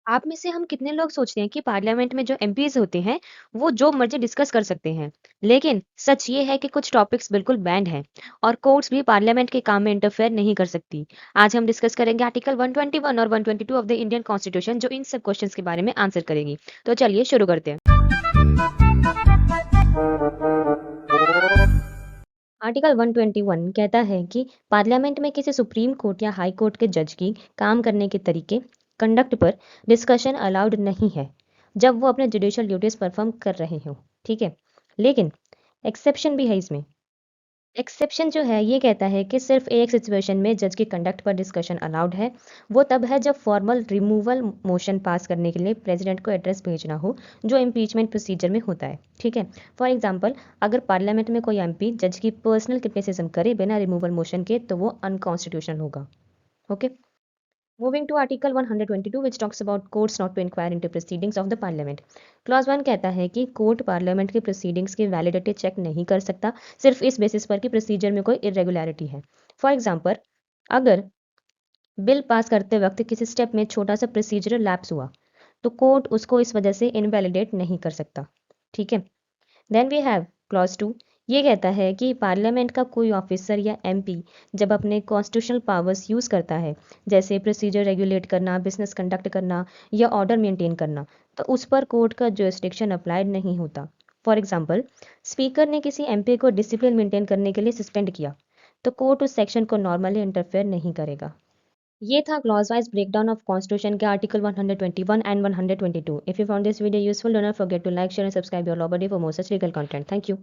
आप में से हम कितने लोग सोचते हैं कि पार्लियामेंट में जो एमपीज़ होते हैं, वो जो मर्ज़ी डिस्कस कर सकते हैं। लेकिन सच ये है कि कुछ टॉपिक्स बिल्कुल बैंड हैं और कोर्ट्स भी पार्लियामेंट के काम में इंटरफेयर नहीं कर सकती। आज हम डिस्कस करेंगे आर्टिकल 121 और 122 ऑफ द इंडियन कॉन्स्टिट्यूशन जो इन सब क्वेश्चंस के बारे में आंसर करेगी। तो चलिए शुरू करते हैं। आर्टिकल 121 कहता है कि पार्लियामेंट में किसी सुप्रीम कोर्ट या हाई कोर्ट के जज की काम करने के तरीके कंडक्ट पर डिस्कशन अलाउड नहीं है जब वो अपने जुडिशियल ड्यूटीज परफॉर्म कर रहे हो। ठीक है, लेकिन एक्सेप्शन भी है इसमें। एक्सेप्शन जो है ये कहता है कि सिर्फ एक सिचुएशन में जज की कंडक्ट पर डिस्कशन अलाउड है। वो तब है जब फॉर्मल रिमूवल मोशन पास करने के लिए प्रेसिडेंट को एड्रेस भेजना हो, जो इम्पीचमेंट प्रोसीजर में होता है। ठीक है, फॉर एग्जांपल अगर पार्लियामेंट में कोई एमपी जज की पर्सनल क्रिटिसिज्म करे बिना रिमूवल मोशन के तो वो अनकॉन्स्टिट्यूशनल होगा। Okay, moving to article 122 which talks about courts not to inquire into proceedings of the parliament. Clause 1 कहता है कि कोर्ट पार्लियामेंट की प्रोसीडिंग्स की वैलिडिटी चेक नहीं कर सकता सिर्फ इस बेसिस पर कि प्रोसीजर में कोई इरेगुलरिटी है। फॉर एग्जांपल अगर बिल पास करते वक्त किसी स्टेप में छोटा सा प्रोसीजरल लैप्स हुआ तो कोर्ट उसको इस वजह से इनवैलिडेट नहीं कर सकता। ठीक है, देन वी हैव क्लॉज 2। ये कहता है कि पार्लियामेंट का कोई ऑफिसर या एमपी जब अपने कॉन्स्टिट्यूशनल पावर्स यूज़ करता है, जैसे प्रोसीजर रेगुलेट करना, बिजनेस कंडक्ट करना या ऑर्डर मेंटेन करना, तो उस पर कोर्ट का जुरिस्डिक्शन अप्लाइड नहीं होता। फॉर एग्जांपल स्पीकर ने किसी एमपी को डिसिप्लिन मेंटेन करने के लिए सस्पेंड किया तो कोर्ट उस सेक्शन को नॉर्मली इंटरफेयर नहीं करेगा। ये था clause wise breakdown of constitution के article 121 and 122। If you found this video useful, don't forget to like, share and subscribe your law buddy for more such legal content. Thank you.